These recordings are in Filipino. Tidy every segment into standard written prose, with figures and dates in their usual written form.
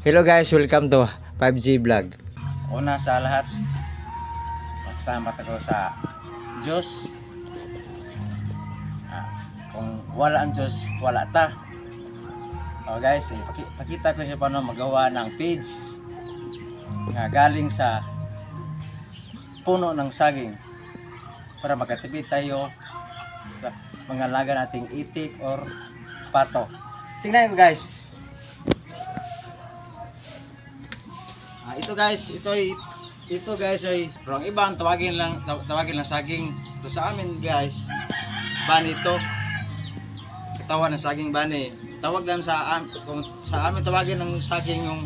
Hello guys, welcome to 5G Vlog. Una sa lahat, magsalamat ako sa Diyos. Kung wala ang Diyos, wala ta. Guys, pakita ko siya paano magawa ng page nga galing sa puno ng saging para makatipid tayo sa mga laga nating itik or pato. Tingnan ko guys. Ito guys ay ang ibang tawagin lang saging. Ito sa amin guys, bani ito. Katawan ng saging bani. Tawag lang kung sa amin tawagin ng saging yung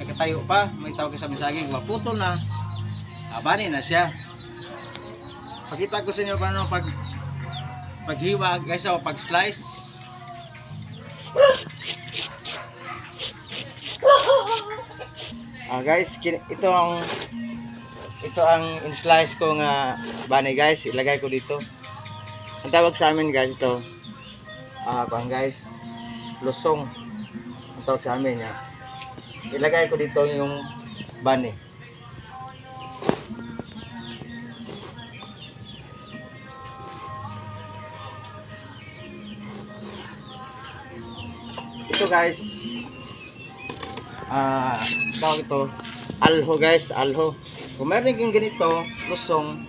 nakatayo pa, may tawag sa amin saging, maputol na. Bani na siya. Pakita ko sa inyo paano paghiwa guys o pag-slice. Guys, ito ang in-slice ko nga bani guys, ilagay ko dito. Ang tawag sa amin guys ito, guys, lusong. Ang tawag sa amin ya. Ilagay ko dito yung bani. Ito guys, tawag ito alho guys, alho. Kung meron kang ganito lusong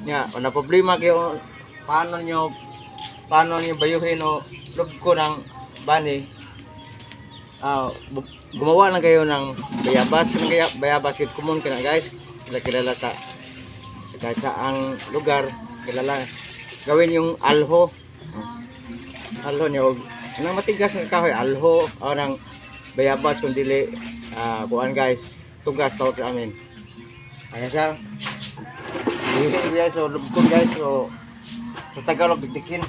nga, wala problema kayo paano nyo bayuhin o lugko ng bani. Gumawa lang kayo ng bayabas. Bayabas kit common ka na guys, kilala sa kahit saang lugar, kilala. Gawin yung alho nyo, nang matigas ng kahoy, alho o ng bayabas, kung dili kuan guys, tugas tawag sa amin. Ayan siya. Dili guys, so lubkon guys, so sa Tagalog bigdikin.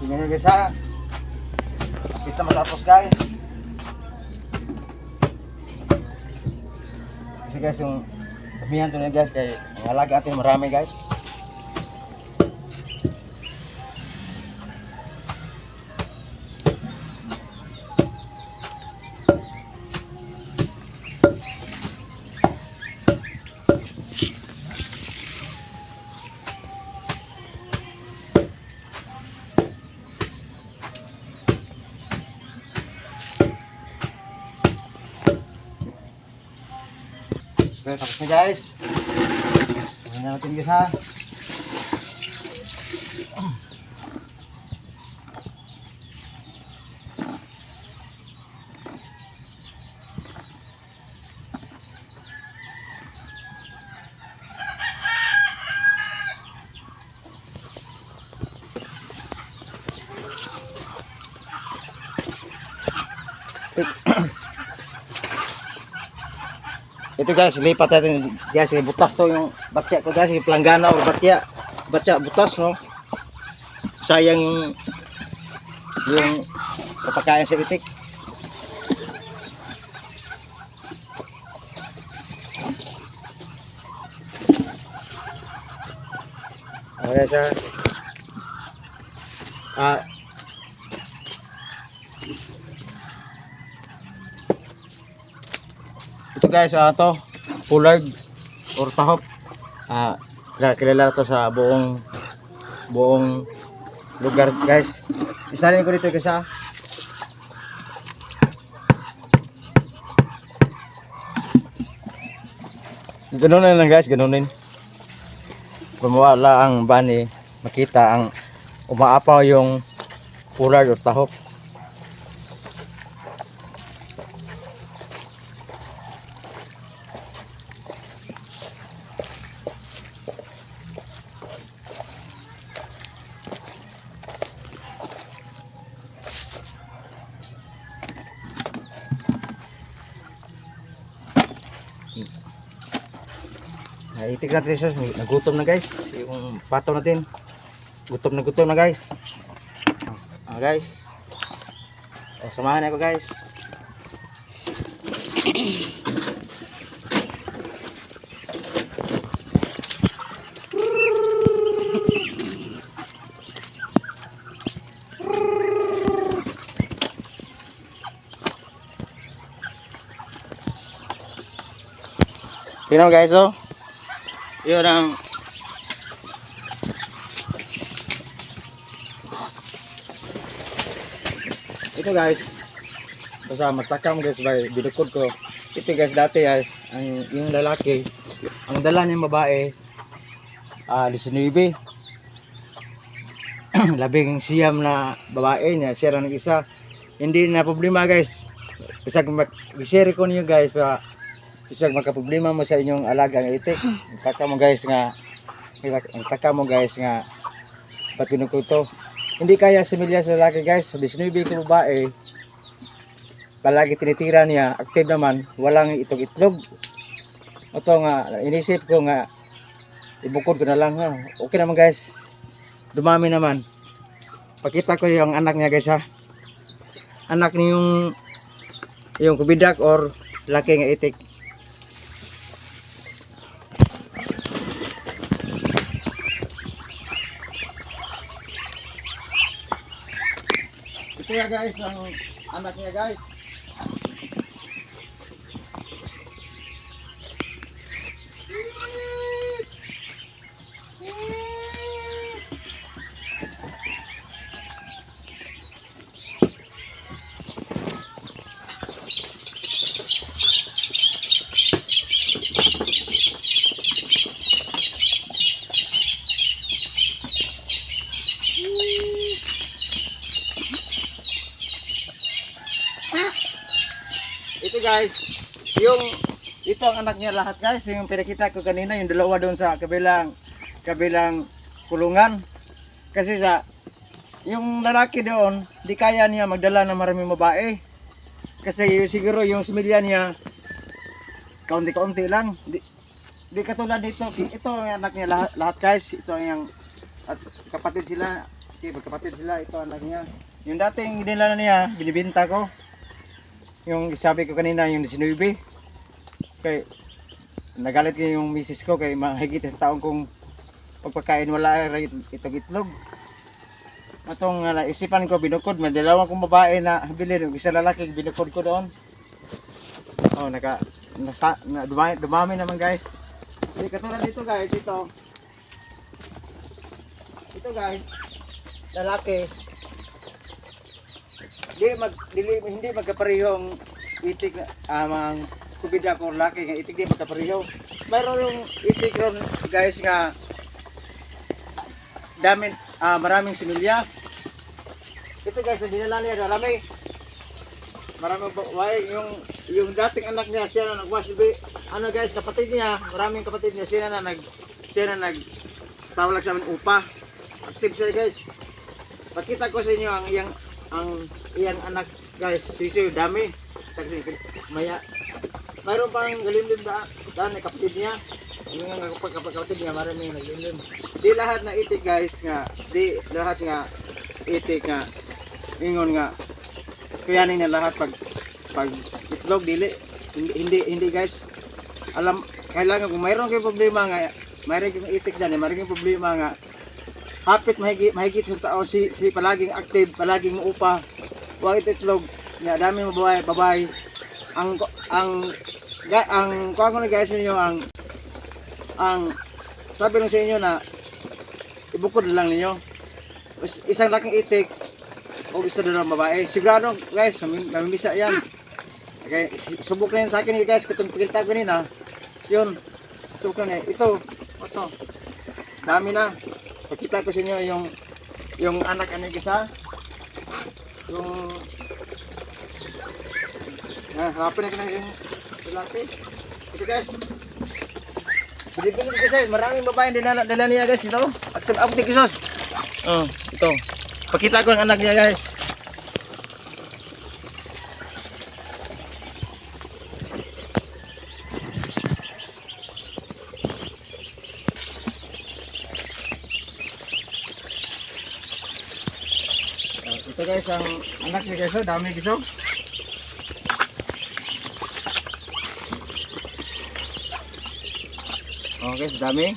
Tingnan nyo guys ha. Kita matapos guys. Kasi guys yung kamihan to na guys, kaya ang alaga natin marami guys. Okay, tapos na guys. Tingnan natin guys ha. Ito guys, lipat natin guys, butas to yung batya ko guys, yung planggana o batya butas no. Sayang yung papakain sa itik. Okay siya. Ito guys, to pollard or tahop. Kilala to sa buong lugar guys. Isalin ko dito guys ha. Ganunin lang guys, ganunin. Kung wala ang bani, makita ang umaapaw yung pollard or tahop. Itik natin siya, nagutom na guys yung pato natin. gutom na guys. Guys. Samahan ako guys. Tingnan mo guys, oh. Yun ang ito guys. Basta matakam guys, by binukod ko. Ito guys, dati guys, yung lalaki, ang dala niyang babae, 19. Labing siyam na babae niya, siya lang isa. Hindi na problema guys. Bisag mag-share ko niyo guys, para bisag magka-problema mo sa inyong alaga nga itik. Taka mo guys nga ba't pinukod to. Hindi kaya similya sa lalaki guys, 19 ko babae. Palagi tinitira niya, active naman, walang itlog. Ito nga, inisip ko nga, ibukod ko na lang ha. Okay naman guys, dumami naman. Pakita ko yung anak niya guys ha. Anak niya yung kubidak or laki nga itik. Ito ya guys, ang anak niya guys. Ito guys, ito ang anak niya lahat guys, yung pinakita ko kanina, yung dalawa doon sa kabilang kulungan. Kasi yung lalaki doon, di kaya niya magdala ng maraming babae. Kasi siguro yung similya niya, kaunti-kaunti lang. Di katulad dito, ito ang anak niya lahat guys, ito yung at kapatid sila, magkapatid sila, ito ang anak niya. Yung dating dinala niya, binibenta ko. Yung sabi ko kanina, yung 19. Kay nagalit ko yung misis ko kay mahigit sa taong kong pagpakain wala itong itlog. Atong isipan ko binukod, may dalawang kong babae na bilhin, yung isa lalaki binukod ko doon. Oh, dumami naman guys. Di katulad dito guys, ito guys, lalaki. Hindi magkaparehong itik mga kubida ko laki nga itik di magkapareho. Mayroon yung itik ron guys nga maraming similya. Ito guys, ang dinala niya maraming yung dating anak niya, siya na nagwasilbi. Ano guys, kapatid niya, maraming kapatid niya, siya na nag tawag sa amin upa. Active siya guys. Pakita ko sa inyo ang iyang anak guys, sisiyo dami. Maya mayroon pang galimlim daan na kapatid niya. Yung nga kapatid niya maraming naglilim. Di lahat na itik guys nga, di lahat nga itik nga ingon nga kuyanin na lahat pag itlog dili. Hindi guys. Alam kailangan kung mayroon kayong problema nga, mayroon kayong itik dyan, mayroon kayong problema nga hapit mahigit sa tao si palaging active, palaging muupa, wag itlog nga dami mo babae. Ang kuha ko na guys ninyo ang sabi lang sa inyo na ibukod lang ninyo isang laking itik o isa doon ng babae. Sigurado guys, mamimisa yan. Okay, subok na yan sa akin guys, kung pinta ko nina yun, subok na yan. Ito dami na. Pakita ko sa inyo yung anak isa, yung harapin natin na yung lalaki. Ito guys, bilibin ko kasi maraming babae dala niya guys. Ito active kisos. Ito pakita ko ang anak niya guys. Ito guys, ang anak ni guys, oh, dami guys. Oh. Oh guys, dami.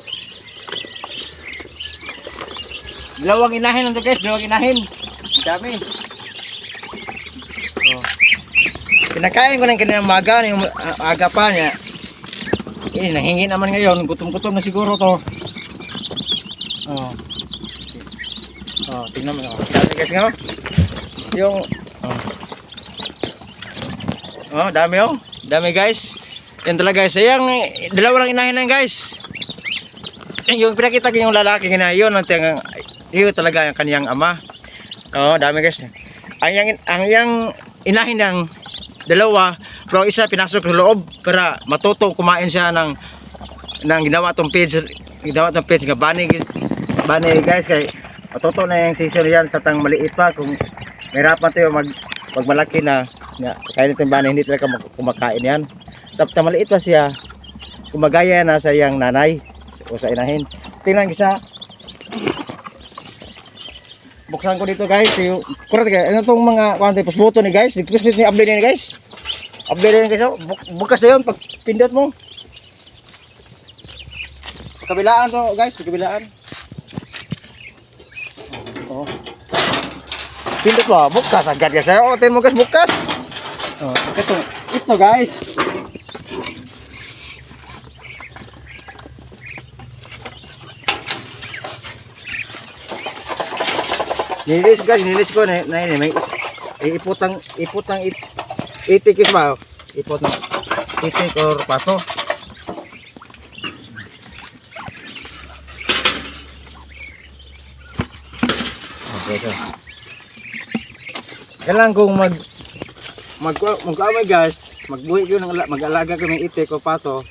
Dalawang inahin nito guys, dalawang inahin. Dami. Oh. Pinakain ko ng kanilang maga, yung aga pa niya. Nanghingi naman ngayon, gutom-gutom na siguro to. Oh. Oh, tingnan mo. Oh. Dami guys nga. Yung dami oh. Dami guys. Yan talaga guys. Sayang dalawa lang inahin na guys. Yung pinakita ko yung lalaki na yun, yun talaga yung kaniyang ama. Oh, dami guys. Ang yang inahin ng dalawa, pero isa pinasok sa loob para matutong kumain siya ng ginawa tong page nga bani guys kay matuto na yung season yan sa tang maliit pa kung mahirapan tayo pag malaki na kaya nitong bani hindi talaga kumakain yan sa tang maliit pa siya kumagaya na sa iyang nanay o sa inahin. Tingnan isa buksan ko dito guys yung correct guys. Ano tong mga kwante pusbuto ni guys? Dipis ni update ni guys. Update ni guys. Bukas na yun pag pindot mo. Kabilaan to guys, kabilaan. Oh. Pindot mo, bukas agad guys. Oh, tin mo guys bukas. Oh, ito guys. Nilis ko na ini may iputang itikis ba? Iputang itik or pato. Okay, so. Kailangan kong mag-amay gas, magbuhi ko ng mag-alaga kami itik o pato.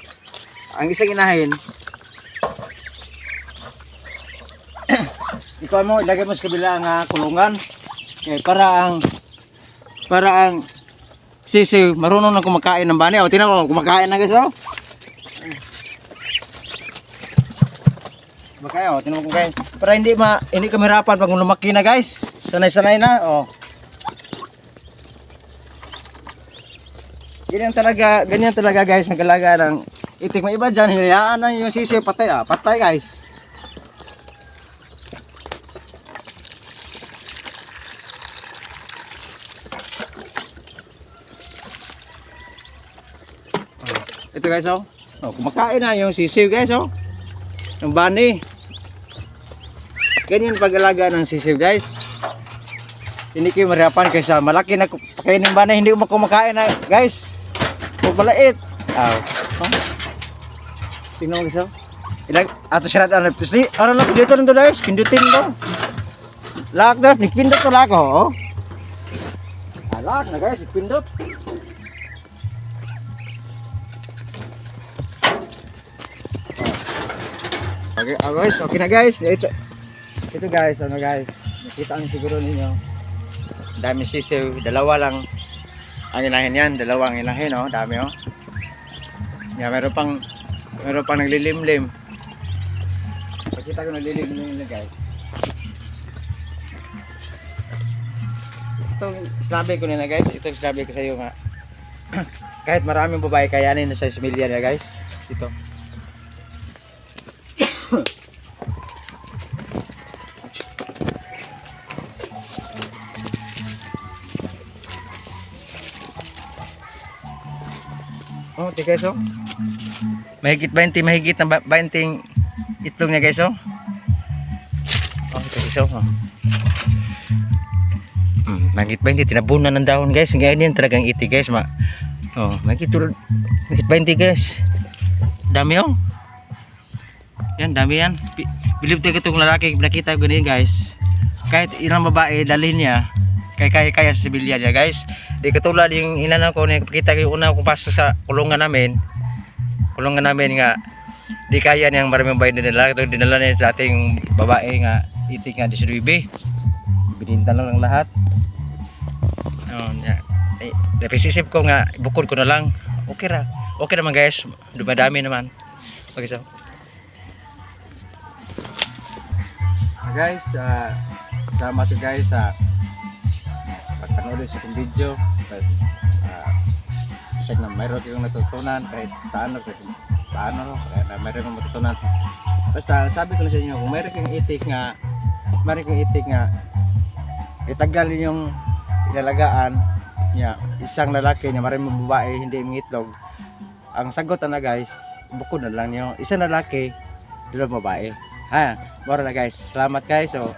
Ang isang inahin ikaw mo ilagay mo sa kabila nga kulungan para ang sisi marunong na kumakain ng bani. O tingnan mo kumakain na guys oh. Kumakain oh, tingnan mo kumakain. Para hindi ka mahirapan pag lumaki na guys. Sanay-sanay na oh. Ganyan talaga guys nagalaga ng itik. May iba dyan hinayaan na yung sisi patay patay guys. Ito guys oh. Oh, kumakain na yung sisiw guys oh. Yung bani. Ganyan pag-alaga ng sisiw guys. Hindi kayo mahirapan kasi malaki na pakainin ng bani, hindi ko kumakain na guys. Huwag malait. Oh. Tingnan mo guys oh. Ato siya natin pisli. Ano lang dito nito guys, pindutin ko. Lak guys, nagpindot ko lak oh. Lak na guys, pindot. Okay, guys, okay na guys. Ito guys, ano guys. Nakita niyo siguro ninyo. Dami sisiw, dalawa lang ang inahin yan, dalawang inahin oh, dami oh. Yeah, meron pang naglilimlim. Pakita ko naglilimlim na guys. Itong sinabi ko nila guys, itong sinabi ko sa iyo nga. Kahit maraming babae kayanin na sa similya niya guys. Ito. Oh, ito guys oh. Mahigit na 20 itlog niya guys oh. Oh, ito guys oh. Mahigit 20 tinabunan ng dahon guys. Ngayon yan talagang itik guys oh, mahigit 20 guys. Dami oh. Yan, dami yan. Bilib tayo itong lalaki nakita ko ganyan guys. Kahit ilang babae dalhin niya kaya sa sibilya niya guys. Di katulad yung inanaw ko na pakita ko yung una kong pasok sa kulungan namin nga di kaya niyang maraming bayan dinala. Ito dinala niya sa ating babae nga itik nga 19. Bininta lang ng lahat. Napisisip ko nga bukod ko na lang. Okay naman guys, dumadami naman. Okay so guys, salamat guys sa panoodin sa kong video. But, isag na mayroon kayong natutunan kahit paano sa paano, kaya na mayroon kang matutunan. Basta sabi ko na sa inyo, kung mayroon kang itik nga itagal yung ilalagaan niya, isang lalaki niya, maraming babae, hindi mangitlog. Ang sagot na guys, bukod na lang yung isang lalaki, dalawang babae. Ha, mora na guys. Salamat guys. So,